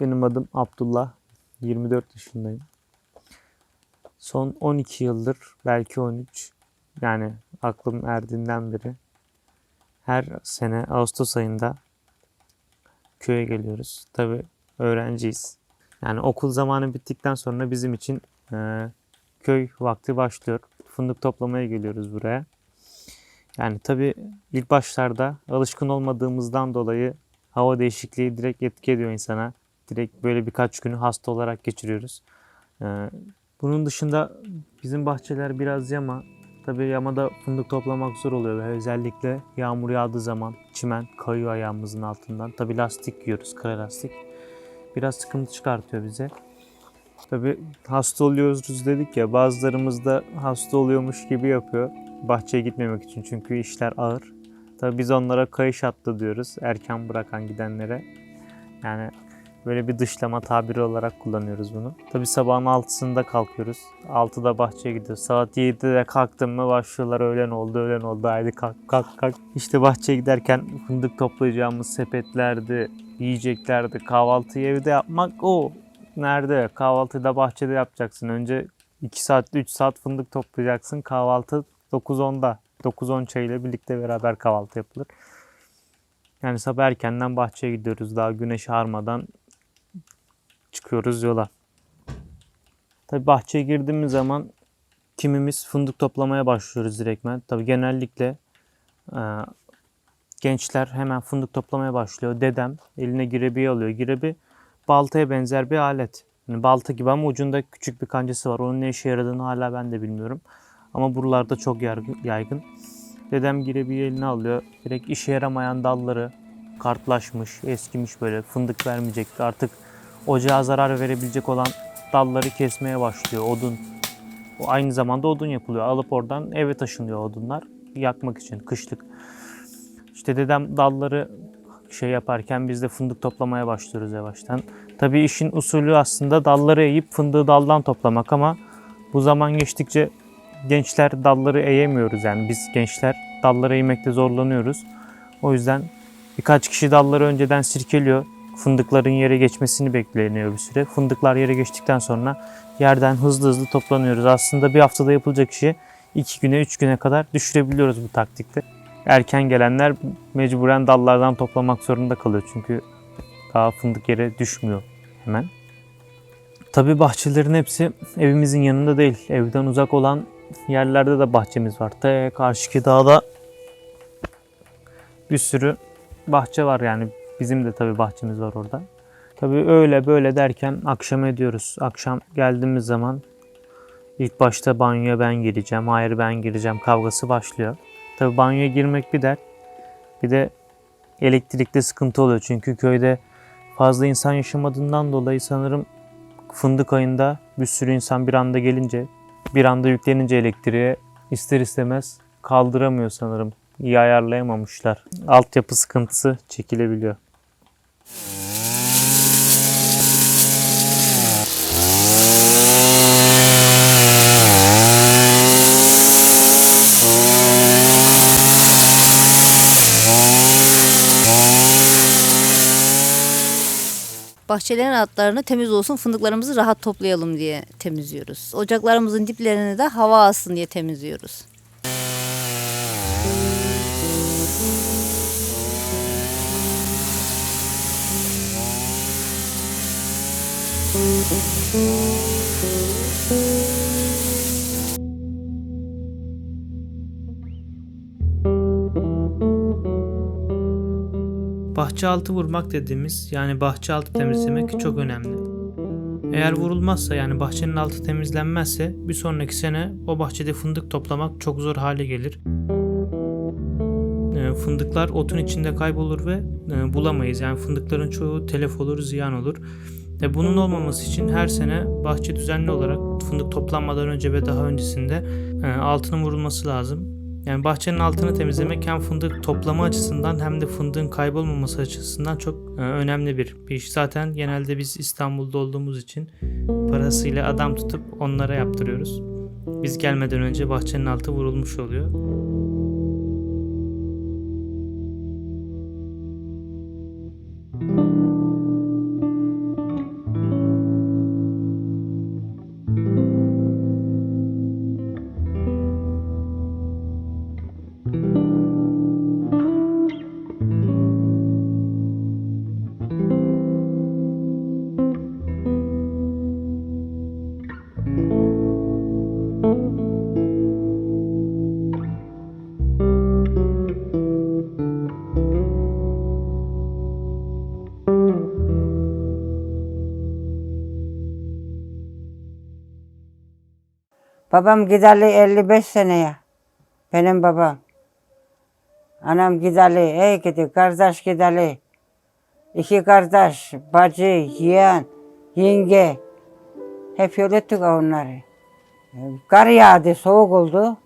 Benim adım Abdullah. 24 yaşındayım. Son 12 yıldır, belki 13, yani aklım erdiğinden beri her sene Ağustos ayında köye geliyoruz. Tabii öğrenciyiz. Yani okul zamanı bittikten sonra bizim için köy vakti başlıyor. Fındık toplamaya geliyoruz buraya. Yani tabii ilk başlarda alışkın olmadığımızdan dolayı hava değişikliği direkt etki ediyor insana. Direkt böyle birkaç günü hasta olarak geçiriyoruz. Bunun dışında bizim bahçeler biraz yama. Tabii yamada fındık toplamak zor oluyor ve özellikle yağmur yağdığı zaman çimen kayıyor ayağımızın altından. Tabii lastik giyiyoruz, kara lastik. Biraz sıkıntı çıkartıyor bize. Tabii hasta oluyoruz dedik ya, bazılarımız da hasta oluyormuş gibi yapıyor. Bahçeye gitmemek için, çünkü işler ağır. Tabii biz onlara kayış attı diyoruz, erken bırakan gidenlere. Yani böyle bir dışlama tabiri olarak kullanıyoruz bunu. Tabii sabahın 6'sında kalkıyoruz. 6'da bahçeye gidiyoruz. Saat 7'de kalktım mı başlıyorlar, öğlen oldu, öğlen oldu, haydi kalk kalk kalk. İşte bahçeye giderken fındık toplayacağımız sepetlerdi, yiyeceklerdi, kahvaltıyı evde yapmak o. Nerede? Kahvaltıyı da bahçede yapacaksın. Önce 2 saat 3 saat fındık toplayacaksın. Kahvaltı 9-10'da. 9-10 çayıyla birlikte beraber kahvaltı yapılır. Yani sabah erkenden bahçeye gidiyoruz. Daha güneş ağarmadan çıkıyoruz yola. Tabii bahçeye girdiğimiz zaman kimimiz fındık toplamaya başlıyoruz direktmen. Tabii genellikle e, gençler hemen fındık toplamaya başlıyor. Dedem eline girebiyi alıyor. Girebi baltaya benzer bir alet. Yani balta gibi ama ucunda küçük bir kancası var. Onun ne işe yaradığını hala ben de bilmiyorum. Ama buralarda çok yaygın. Dedem girebiyi eline alıyor. Direkt işe yaramayan dalları, kartlaşmış, eskimiş, böyle fındık vermeyecek, artık ocağa zarar verebilecek olan dalları kesmeye başlıyor. Odun. O aynı zamanda odun yapılıyor. Alıp oradan eve taşınıyor odunlar. Yakmak için kışlık. İşte dedem dalları yaparken biz de fındık toplamaya başlıyoruz yavaştan. Tabii işin usulü aslında dalları eğip fındığı daldan toplamak, ama bu zaman geçtikçe gençler dalları eğemiyoruz. Yani biz gençler dalları eğmekte zorlanıyoruz. O yüzden birkaç kişi dalları önceden sirkeliyor. Fındıkların yere geçmesini bekleniyor bir süre. Fındıklar yere geçtikten sonra yerden hızlı hızlı toplanıyoruz. Aslında bir haftada yapılacak işi 2 güne 3 güne kadar düşürebiliyoruz bu taktikte. Erken gelenler mecburen dallardan toplamak zorunda kalıyor, çünkü daha fındık yere düşmüyor hemen. Tabii bahçelerin hepsi evimizin yanında değil. Evden uzak olan yerlerde de bahçemiz var. Karşıki dağda bir sürü bahçe var, yani bizim de tabii bahçemiz var orada. Tabii öyle böyle derken akşam ediyoruz. Akşam geldiğimiz zaman ilk başta banyoya ben gireceğim, hayır ben gireceğim kavgası başlıyor. Tabii banyoya girmek bir dert. Bir de elektrikte sıkıntı oluyor, çünkü köyde fazla insan yaşamadığından dolayı sanırım fındık ayında bir sürü insan bir anda gelince, bir anda yüklenince elektriğe ister istemez kaldıramıyor sanırım. İyi ayarlayamamışlar. Altyapı sıkıntısı çekilebiliyor. Bahçelerin altlarını temiz olsun, fındıklarımızı rahat toplayalım diye temizliyoruz. Ocaklarımızın diplerini de hava alsın diye temizliyoruz. Bahçe altı vurmak dediğimiz, yani bahçe altı temizlemek çok önemli. Eğer vurulmazsa, yani bahçenin altı temizlenmezse bir sonraki sene o bahçede fındık toplamak çok zor hale gelir. Fındıklar otun içinde kaybolur ve bulamayız. Yani fındıkların çoğu telef olur, ziyan olur. Bunun olmaması için her sene bahçe düzenli olarak fındık toplanmadan önce ve daha öncesinde altının vurulması lazım. Yani bahçenin altını temizlemek hem fındık toplama açısından hem de fındığın kaybolmaması açısından çok önemli bir iş. Zaten genelde biz İstanbul'da olduğumuz için parasıyla adam tutup onlara yaptırıyoruz. Biz gelmeden önce bahçenin altı vurulmuş oluyor. Babam giderli 55 seneye. Benim babam. Anam giderli, ey gidi, kardeş giderli. 2 kardeş, bacı, yeğen, yenge. Hep yol ettik onları. Kar yağdı, soğuk oldu.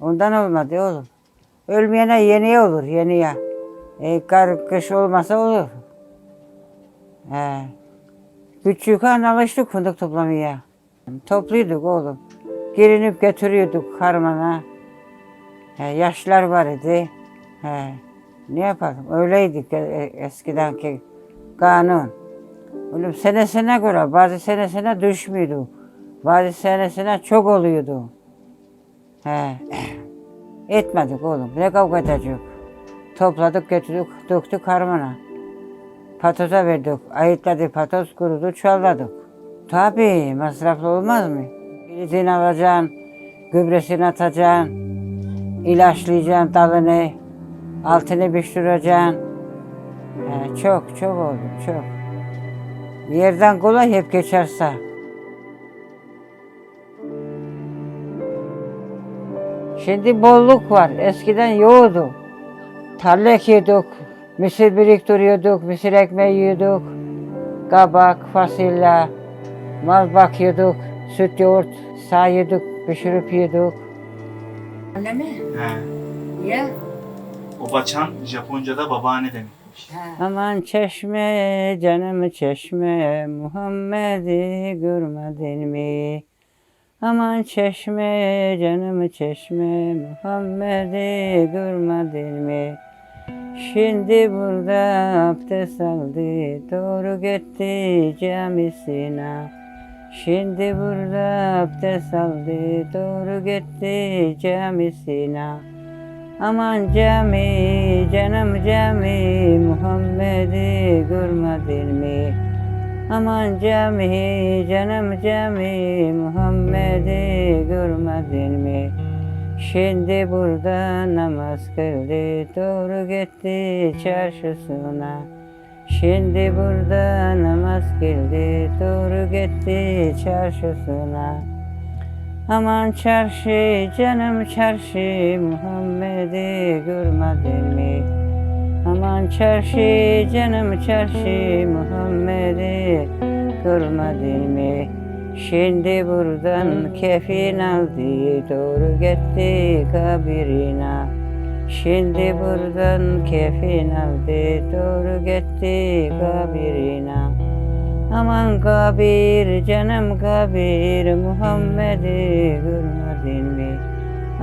Ondan olmadı oğlum. Ölmeyene yeniye olur, yeniye. Kar, kış olmasa olur. Küçükken alıştık fındık toplamaya. Topluyorduk oğlum. Girinip götürüyorduk harmana. Yaşlar var idi. Ne yapalım? Öyleydik eskidenki kanun. Oğlum senesine göre bazı senesine düşmüyordu. Bazı senesine çok oluyordu. Etmedik oğlum. Ne kavga edecek? Topladık götürdük, döktük harmana. Patosa verdik. Ayıtladı patos kurudu, çuvalladık. Tabii masraflı olmaz mı? Filizini alacaksın, gübresini atacaksın, ilaçlayacaksın dalını, altını pişireceksin. Çok oldu, çok. Yerden kolay hep geçerse. Şimdi bolluk var, eskiden yoktu. Tarla ekiyorduk, mısır biriktiriyorduk, mısır ekmeği yiyorduk. Kabak, fasulye, mal bakıyorduk, süt yoğurt sağıyorduk, pişirip yiyorduk. Anne mi? He. Ya. O baçan Japonca'da babaanne demekmiş. Aman çeşme, canım çeşme, Muhammed'i görmedin mi? Aman çeşme, canım çeşme, Muhammed'i görmedin mi? Şimdi burada abdest aldı, doğru gitti camisine. Şimdi burada abdest aldı, doğru gitti camisine. Aman cami, canım cami, Muhammed'i görmedin mi? Aman cami, canım cami, Muhammed'i görmedin mi? Şimdi burada namaz kıldı, doğru gitti çarşısına. Şimdi burada namaz kıldı, doğru gitti çarşısına. Aman çarşı, canım çarşı, Muhammed'i görmedin mi? Aman çarşı, canım çarşı, Muhammed'i görmedin mi? Şimdi buradan kefin aldı, doğru gitti kabirine. Şimdi buradan kefin aldı, doğru gitti kabirine. Aman kabir, canım kabir, Muhammed'i görmedin mi?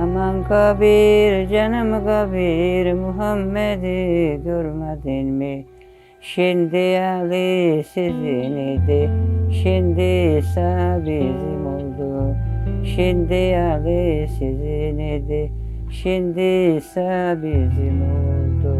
Aman kabir, canım kabir, Muhammed'i görmedin mi? Şimdi Ali sizin idi, şimdi İsa bizim oldu. Şimdi Ali sizin idi, şimdi İsa bizim oldu.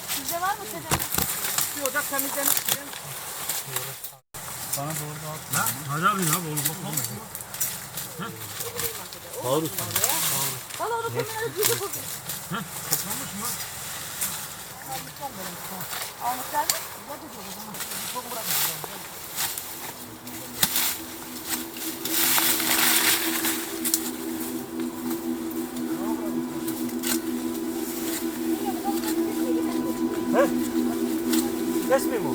Sizde var mı Sedat? Bir ocak temizlenip Bana doğru da at. Hadi abi ya bol bol. Bağırız. Valla onu koymanız güzel bu. Toplamış mı? Almışlar mı? Resmi mi o?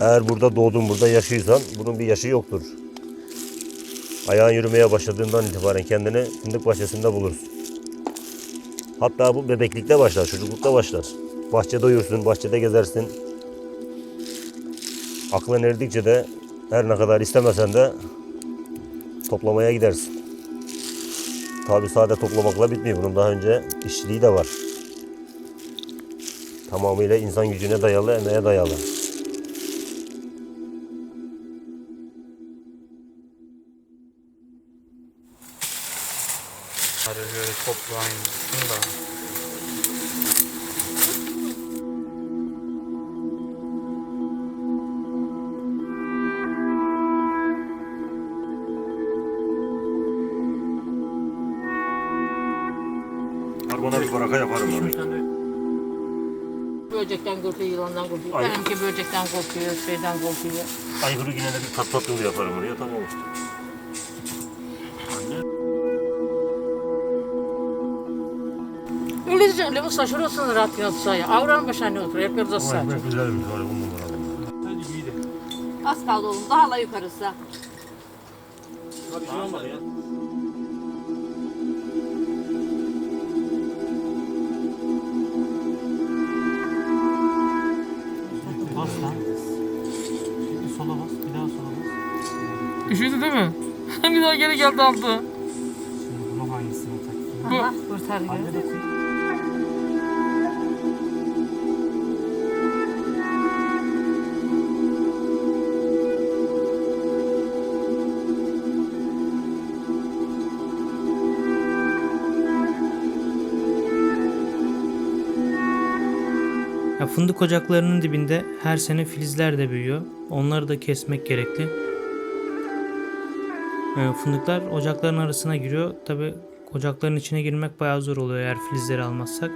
Eğer burada doğdun, burada yaşıyorsan bunun bir yaşı yoktur. Ayağın yürümeye başladığından itibaren kendini fındık bahçesinde bulursun. Hatta bu bebeklikte başlar, çocuklukta başlar. Bahçede uyursun, bahçede gezersin. Aklın erdikçe de her ne kadar istemesen de toplamaya gidersin. Tabi sade toplamakla bitmiyor. Bunun daha önce işçiliği de var. Tamamıyla insan gücüne dayalı, emeğe dayalı. Böyle toplayın. Şunu da. ona bir baraka yaparım orayı. Böcekten korkuyor, yılandan korkuyor. Aynen. Benimki böcekten korkuyor, şeyden korkuyor. Aygırı yine de bir pat yolu yaparım oraya, tamam. Öyle diyeceğim, lebu saçırıyorsun rahat yatsaya. Avran başına otur, hep yolda saç. Güzelmiş var ya, 10 numara. Az kaldı oğlum. Daha la yukarısı. Bas lan. Şimdi sola bas. Bir daha sola bas. Üşüdü değil mi? Bir daha geri geldi aldı. Şimdi bunu hangisini takayım? Aha, kurtardı. Halledin. Ya fındık ocaklarının dibinde her sene filizler de büyüyor. Onları da kesmek gerekli. Fındıklar ocakların arasına giriyor. Tabi ocakların içine girmek bayağı zor oluyor eğer filizleri almazsak.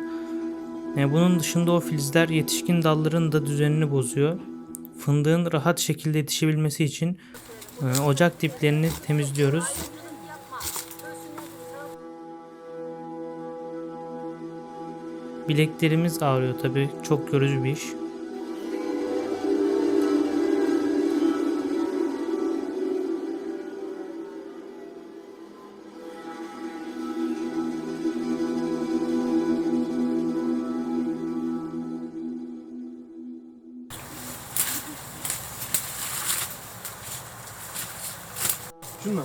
Bunun dışında o filizler yetişkin dalların da düzenini bozuyor. Fındığın rahat şekilde yetişebilmesi için ocak diplerini temizliyoruz. Bileklerimiz ağrıyor tabi, çok yorucu bir iş. Şunlar.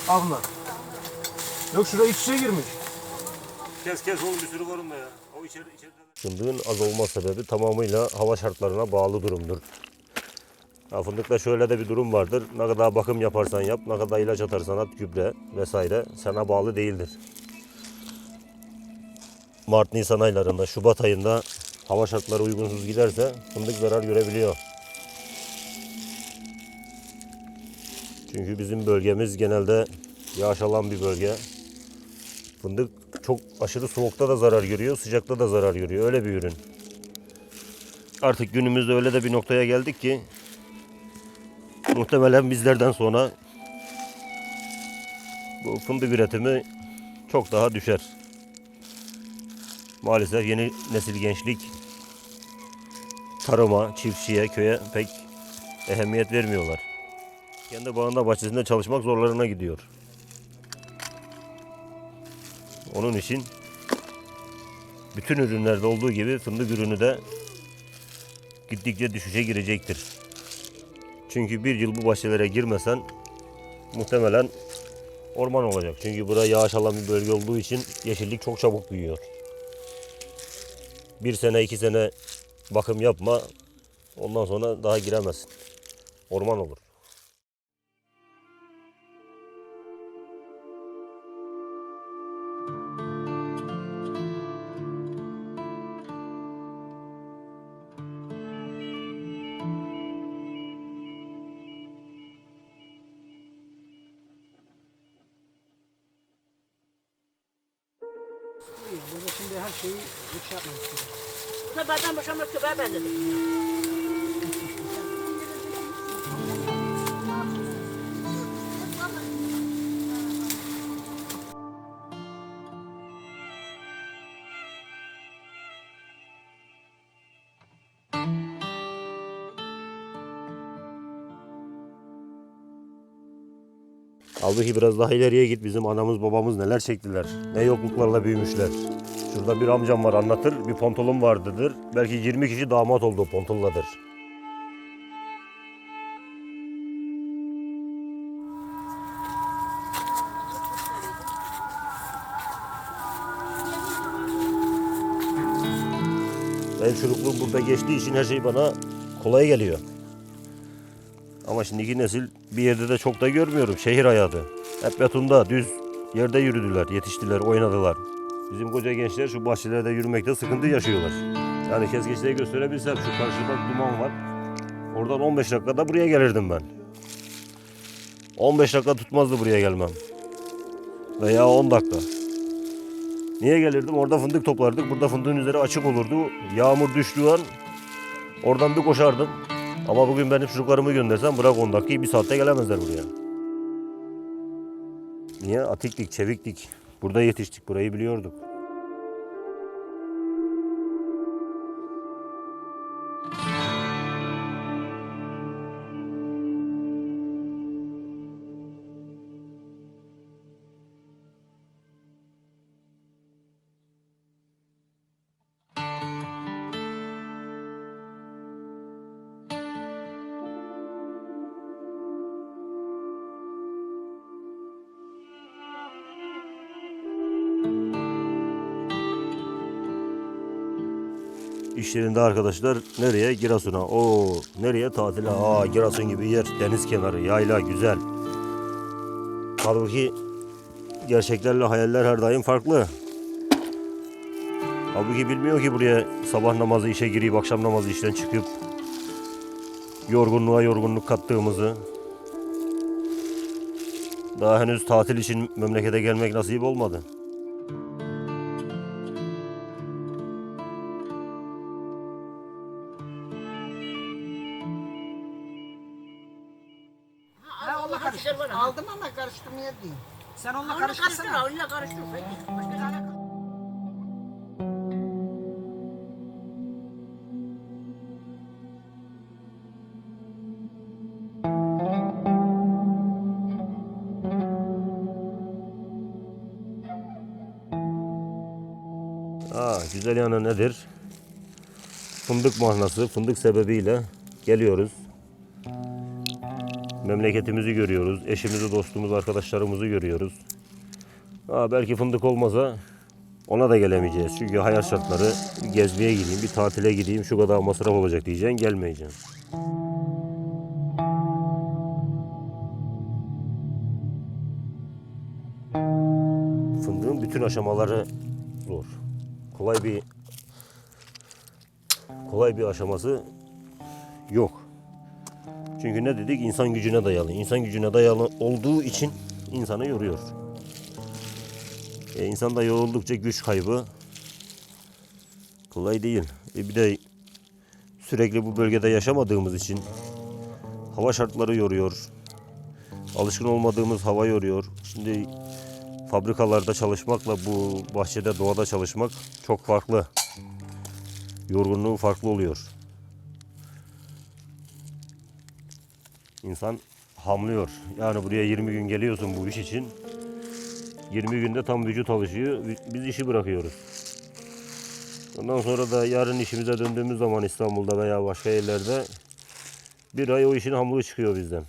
Al bunlar. Yok şuraya iç içe girmiş. Kes oğlum, bir sürü var onda ya. O içeride. Fındığın az olma sebebi tamamıyla hava şartlarına bağlı durumdur. Ya fındıkta şöyle de bir durum vardır. Ne kadar bakım yaparsan yap, ne kadar ilaç atarsan at, gübre vesaire sana bağlı değildir. Mart-Nisan aylarında, Şubat ayında hava şartları uygunsuz giderse fındık zarar görebiliyor. Çünkü bizim bölgemiz genelde yağış alan bir bölge. Fındık çok aşırı soğukta da zarar görüyor, sıcakta da zarar görüyor. Öyle bir ürün. Artık günümüzde öyle de bir noktaya geldik ki muhtemelen bizlerden sonra bu fındık üretimi çok daha düşer. Maalesef yeni nesil gençlik tarıma, çiftçiye, köye pek ehemmiyet vermiyorlar. Kendi bağında, bahçesinde çalışmak zorlarına gidiyor. Onun için bütün ürünlerde olduğu gibi fındık ürünü de gittikçe düşüşe girecektir. Çünkü bir yıl bu bahçelere girmesen muhtemelen orman olacak. Çünkü burası yağış alan bir bölge olduğu için yeşillik çok çabuk büyüyor. Bir sene, 2 sene bakım yapma, ondan sonra daha giremezsin. Orman olur. Burada şimdi her şeyi hiç yapmak istiyorum. Benden boşanmak köpeğe ben dedim. Halbuki biraz daha ileriye git, bizim anamız babamız neler çektiler. Ne yokluklarla büyümüşler. Şurada bir amcam var, anlatır. Bir pantolon vardıdır. Belki 20 kişi damat oldu o pantoladır. Benim çocukluğum burada geçtiği için her şey bana kolay geliyor. Ama şimdiki nesil bir yerde de çok da görmüyorum. Şehir hayatı. Hep betonda, düz yerde yürüdüler, yetiştiler, oynadılar. Bizim koca gençler şu bahçelerde yürümekte sıkıntı yaşıyorlar. Yani keskeçte gösterebilsem, şu karşıda duman var. Oradan 15 dakikada buraya gelirdim ben. 15 dakika tutmazdı buraya gelmem. veya 10 dakika. Niye gelirdim? Orada fındık toplardık. Burada fındığın üzeri açık olurdu. Yağmur düştüğü an oradan bir koşardım. Ama bugün benim çocuklarımı göndersem bırak 10 dakikayı, 1 saatte gelemezler buraya. Niye? Atiktik, çeviktik. Burada yetiştik, burayı biliyorduk. İş yerinde arkadaşlar nereye? Giresun'a. Oo, nereye? Tatile. Aa, Giresun gibi yer. Deniz kenarı, yayla, güzel. Halbuki gerçeklerle hayaller her daim farklı. Halbuki bilmiyor ki buraya sabah namazı işe girip akşam namazı işten çıkıp yorgunluğa yorgunluk kattığımızı. Daha henüz tatil için memlekete gelmek nasip olmadı. Aldım ama karıştırmaya değil. Sen onunla karıştırsana. Onunla karıştır. Güzel yanı nedir? Fındık mahnası, fındık sebebiyle geliyoruz. Memleketimizi görüyoruz, eşimizi, dostumuzu, arkadaşlarımızı görüyoruz. Belki fındık olmasa ona da gelemeyeceğiz. Çünkü hayat şartları, bir gezmeye gideyim, bir tatile gideyim, şu kadar masraf olacak diyeceksin, gelmeyeceksin. Fındığın bütün aşamaları zor. Kolay bir aşaması yok. Çünkü ne dedik? İnsan gücüne dayalı. İnsan gücüne dayalı olduğu için insanı yoruyor. İnsan da yoruldukça güç kaybı kolay değil. Bir de sürekli bu bölgede yaşamadığımız için hava şartları yoruyor. Alışkın olmadığımız hava yoruyor. Şimdi fabrikalarda çalışmakla bu bahçede, doğada çalışmak çok farklı. Yorgunluğu farklı oluyor. İnsan hamlıyor. Yani buraya 20 gün geliyorsun bu iş için. 20 günde tam vücut alışıyor. Biz işi bırakıyoruz. Ondan sonra da yarın işimize döndüğümüz zaman İstanbul'da veya başka yerlerde bir ay o işin hamlığı çıkıyor bizden.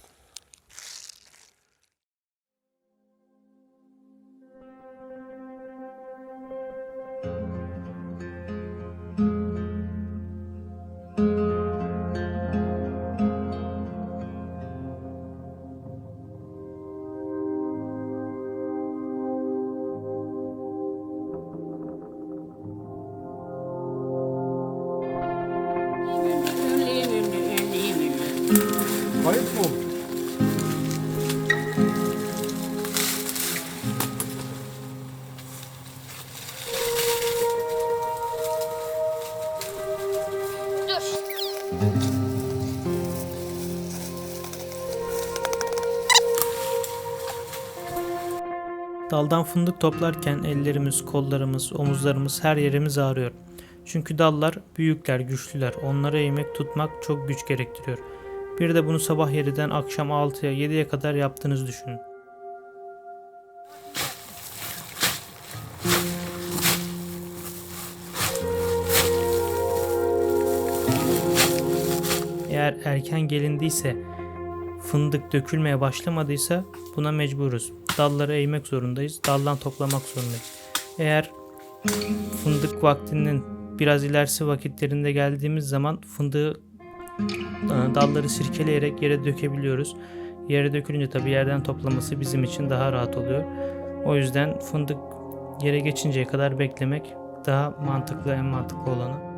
Kayıt mı oldu? Daldan fındık toplarken ellerimiz, kollarımız, omuzlarımız, her yerimiz ağrıyor. Çünkü dallar büyükler, güçlüler. Onları eğmek, tutmak çok güç gerektiriyor. Bir de bunu sabah 7'den akşam 6'ya, 7'ye kadar yaptığınızı düşünün. Eğer erken gelindiyse, fındık dökülmeye başlamadıysa buna mecburuz. Dalları eğmek zorundayız, daldan toplamak zorundayız. Eğer fındık vaktinin biraz ilerisi vakitlerinde geldiğimiz zaman fındığı dalları sirkeleyerek yere dökebiliyoruz. Yere dökülünce tabii yerden toplaması bizim için daha rahat oluyor. O yüzden fındık yere geçinceye kadar beklemek daha mantıklı, en mantıklı olanı.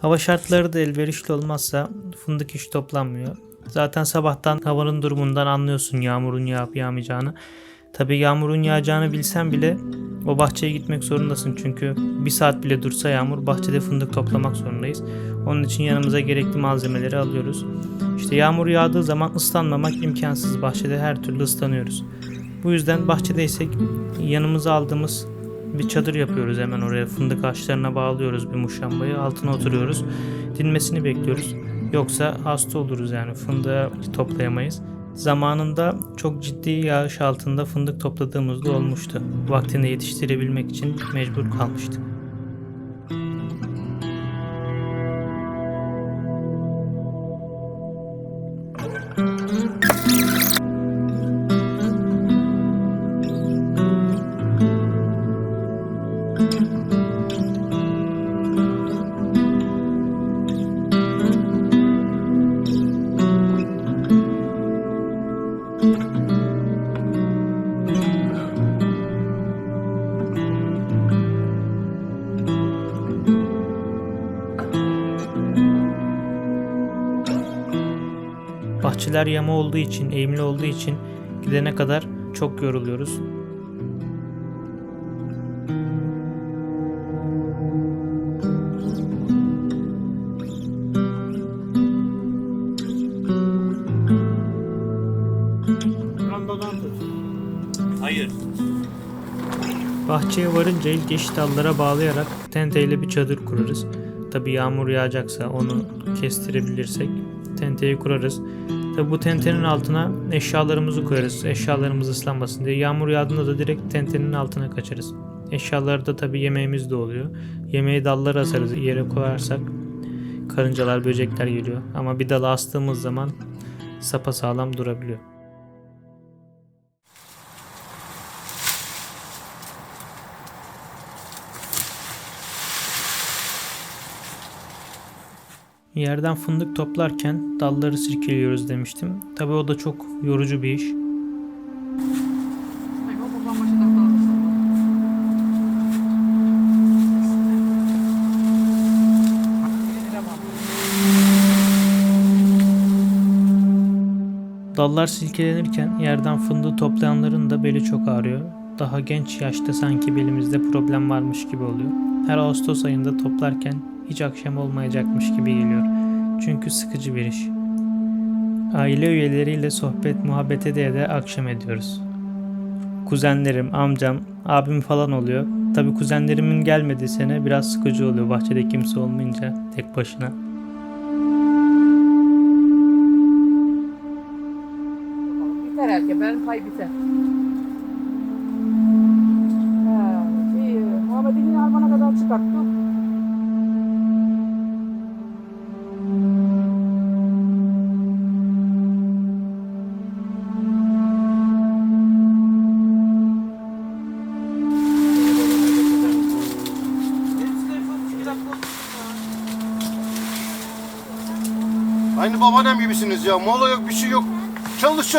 Hava şartları da elverişli olmazsa fındık hiç toplanmıyor. Zaten sabahtan havanın durumundan anlıyorsun yağmurun yağıp yağmayacağını. Tabii yağmurun yağacağını bilsen bile o bahçeye gitmek zorundasın. Çünkü bir saat bile dursa yağmur bahçede fındık toplamak zorundayız. Onun için yanımıza gerekli malzemeleri alıyoruz. İşte yağmur yağdığı zaman ıslanmamak imkansız. Bahçede her türlü ıslanıyoruz. Bu yüzden bahçedeysek yanımıza aldığımız bir çadır yapıyoruz, hemen oraya fındık ağaçlarına bağlıyoruz bir muşambayı, altına oturuyoruz, dinmesini bekliyoruz. Yoksa hasta oluruz, yani fındığı toplayamayız. Zamanında çok ciddi yağış altında fındık topladığımız da olmuştu. Vaktinde yetiştirebilmek için mecbur kalmıştık. Bahçeler yama olduğu için, eğimli olduğu için gidene kadar çok yoruluyoruz. Hayır. Bahçeye varınca ilk eşit dallara bağlayarak tenteyle bir çadır kurarız. Tabi yağmur yağacaksa onu kestirebilirsek tenteyi kurarız. Tabi bu tentenin altına eşyalarımızı koyarız. Eşyalarımız ıslanmasın diye. Yağmur yağdığında da direkt tentenin altına kaçarız. Eşyalarda tabi yemeğimiz de oluyor. Yemeği dallara asarız. Yere koyarsak karıncalar, böcekler geliyor. Ama bir dala astığımız zaman sapasağlam durabiliyor. Yerden fındık toplarken dalları sirkeliyoruz demiştim. Tabii o da çok yorucu bir iş. Dallar silkelenirken yerden fındığı toplayanların da beli çok ağrıyor. Daha genç yaşta sanki belimizde problem varmış gibi oluyor. Her Ağustos ayında toplarken hiç akşam olmayacakmış gibi geliyor. Çünkü sıkıcı bir iş. Aile üyeleriyle sohbet muhabbet ede akşam ediyoruz. Kuzenlerim, amcam, abim falan oluyor. Tabii kuzenlerimin gelmediği sene biraz sıkıcı oluyor bahçede kimse olmayınca tek başına. Biter herke, benim pay biter. Muhammed'in harmana kadar çıkarttı. Aynı babaannem gibisiniz ya. Mola yok, bir şey yok. Çalış.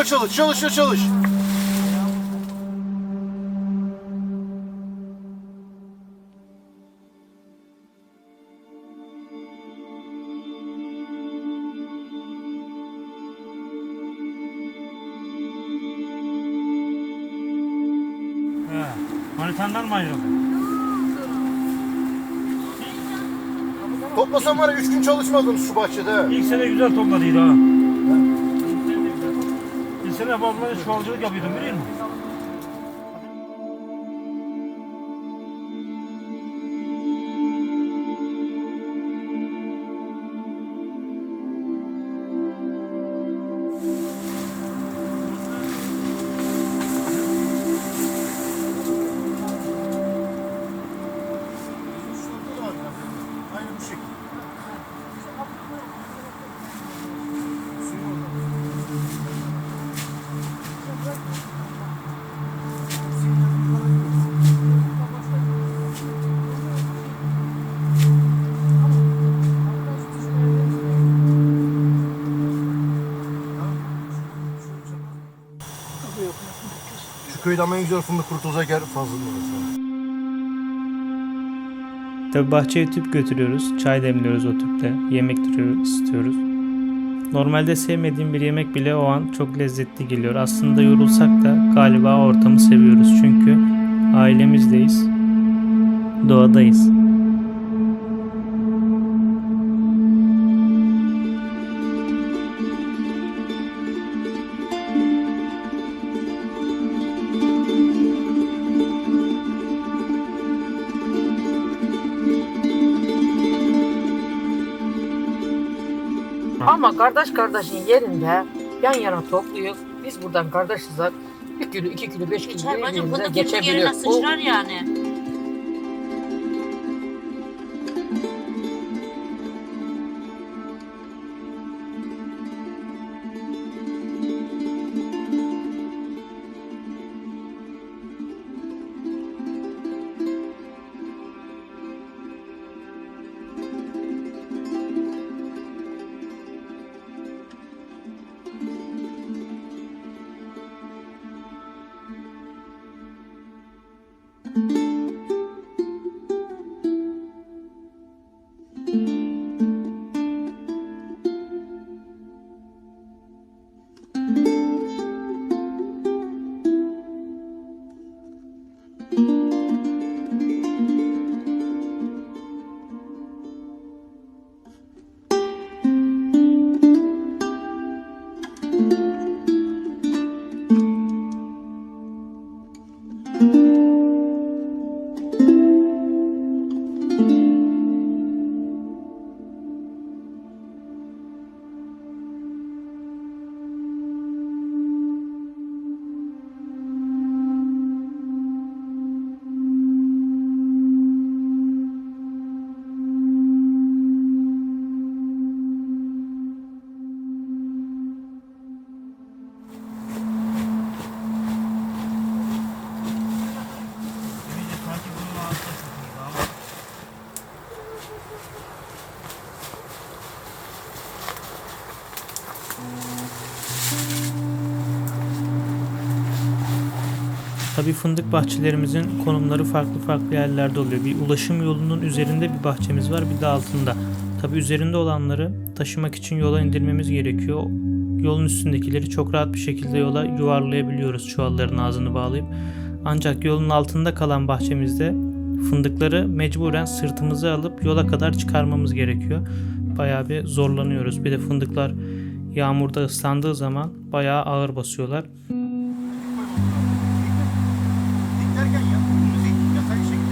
Haritandan mı ayrıldın? Toplasam var ya 3 gün çalışmadınız şu bahçede. İlk sene güzel topladıydı ha. Bir sene babamla çuvalcılık yapıyordum biliyor musun? Aynı bu şekilde. Şu köyde ama en güzel fındık kurutulacak yer Fazıl'ın orası. Tabi bahçeye tüp götürüyoruz. Çay demliyoruz o tüpte. Yemek istiyoruz. Normalde sevmediğim bir yemek bile o an çok lezzetli geliyor. Aslında yorulsak da galiba ortamı seviyoruz. Çünkü ailemizdeyiz. Doğadayız. Ama kardeş kardeşin yerinde yan yana topluyor. Biz buradan kardeşiz. 1 kilo, 2 kilo, 5 kilo Geçer bacım, birbirimize fındık yerine geçebiliyor. sıçrar yani. Tabii fındık bahçelerimizin konumları farklı yerlerde oluyor. Bir ulaşım yolunun üzerinde bir bahçemiz var, bir de altında. Tabii üzerinde olanları taşımak için yola indirmemiz gerekiyor. Yolun üstündekileri çok rahat bir şekilde yola yuvarlayabiliyoruz çuvalların ağzını bağlayıp. Ancak yolun altında kalan bahçemizde fındıkları mecburen sırtımıza alıp yola kadar çıkarmamız gerekiyor. Bayağı bir zorlanıyoruz. Bir de fındıklar yağmurda ıslandığı zaman bayağı ağır basıyorlar. Diklerken ya, bunu yatay şekilde.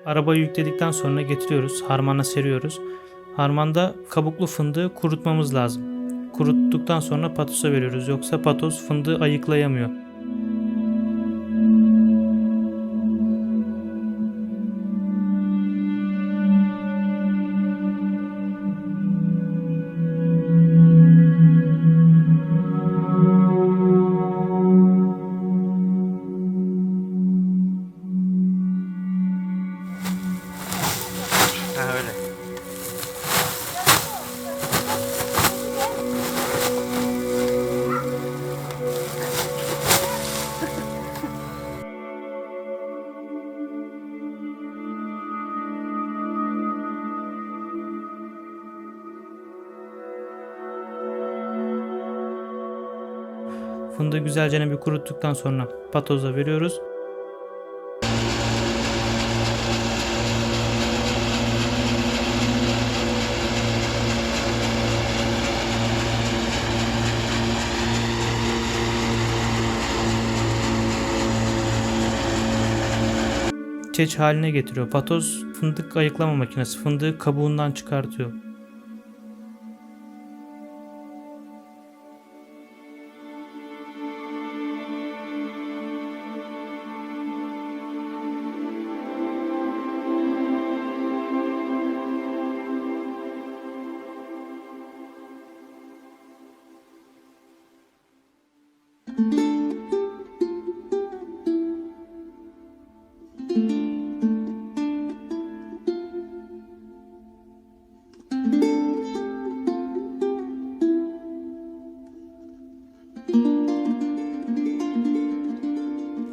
Arabayı yükledikten sonra getiriyoruz. Harmana seriyoruz. Harmanda kabuklu fındığı kurutmamız lazım. Kuruttuktan sonra patosa veriyoruz. Yoksa patos fındığı ayıklayamıyor. Ha öyle. Fındığı güzelce bir kuruttuktan sonra patoza veriyoruz. Çeç haline getiriyor. Patoz fındık ayıklama makinesi. Fındığı kabuğundan çıkartıyor.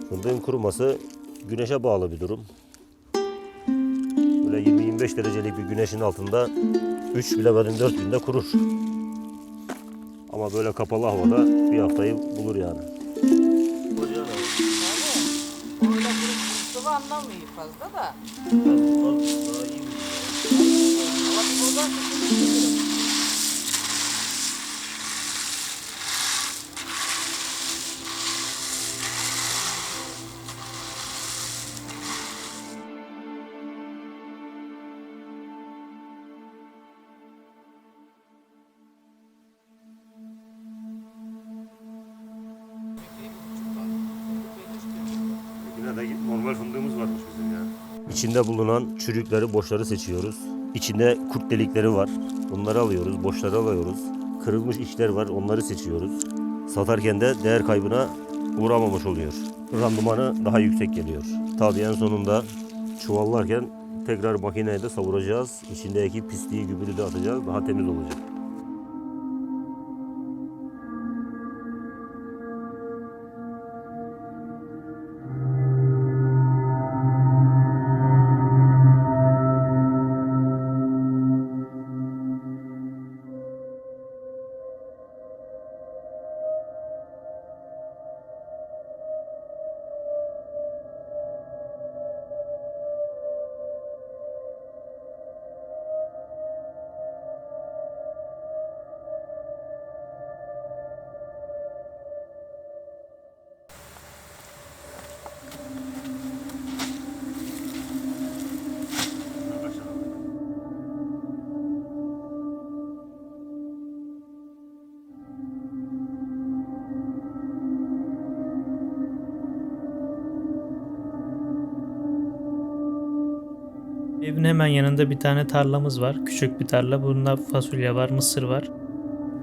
Fındığın kuruması güneşe bağlı bir durum. Böyle 20-25 derecelik bir güneşin altında 3 bilemedin 4 günde kurur. Ama böyle kapalı havada bir haftayı bulur yani. Öyle sıvı anlamıyor fazla da. Yine de normal fındığımız varmış bizim ya. İçinde bulunan çürükleri, boşları seçiyoruz. İçinde kurt delikleri var. Onları alıyoruz, boşları alıyoruz. Kırılmış içler var, onları seçiyoruz. Satarken de değer kaybına uğramamış oluyor. Randımanı daha yüksek geliyor. Tabii en sonunda çuvallarken tekrar makineye de savuracağız. İçindeki pisliği, gübürü de atacağız. Daha temiz olacak. Evin hemen yanında bir tane tarlamız var. Küçük bir tarla. Bunda fasulye var, mısır var.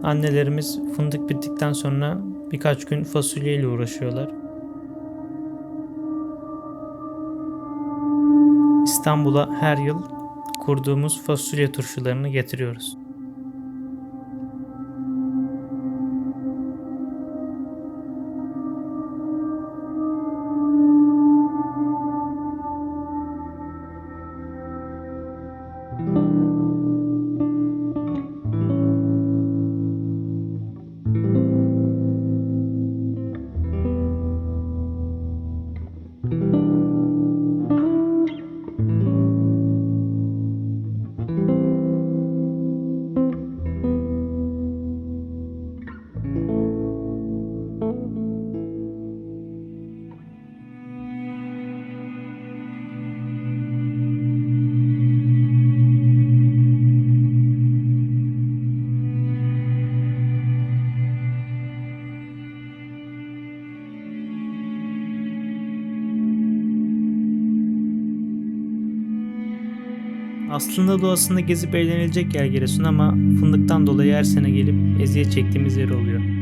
Annelerimiz fındık bittikten sonra birkaç gün fasulyeyle uğraşıyorlar. İstanbul'a her yıl kurduğumuz fasulye turşularını getiriyoruz. Aslında doğasında gezip eğlenilecek yer Giresun ama fındıktan dolayı her sene gelip eziyet çektiğimiz yer oluyor.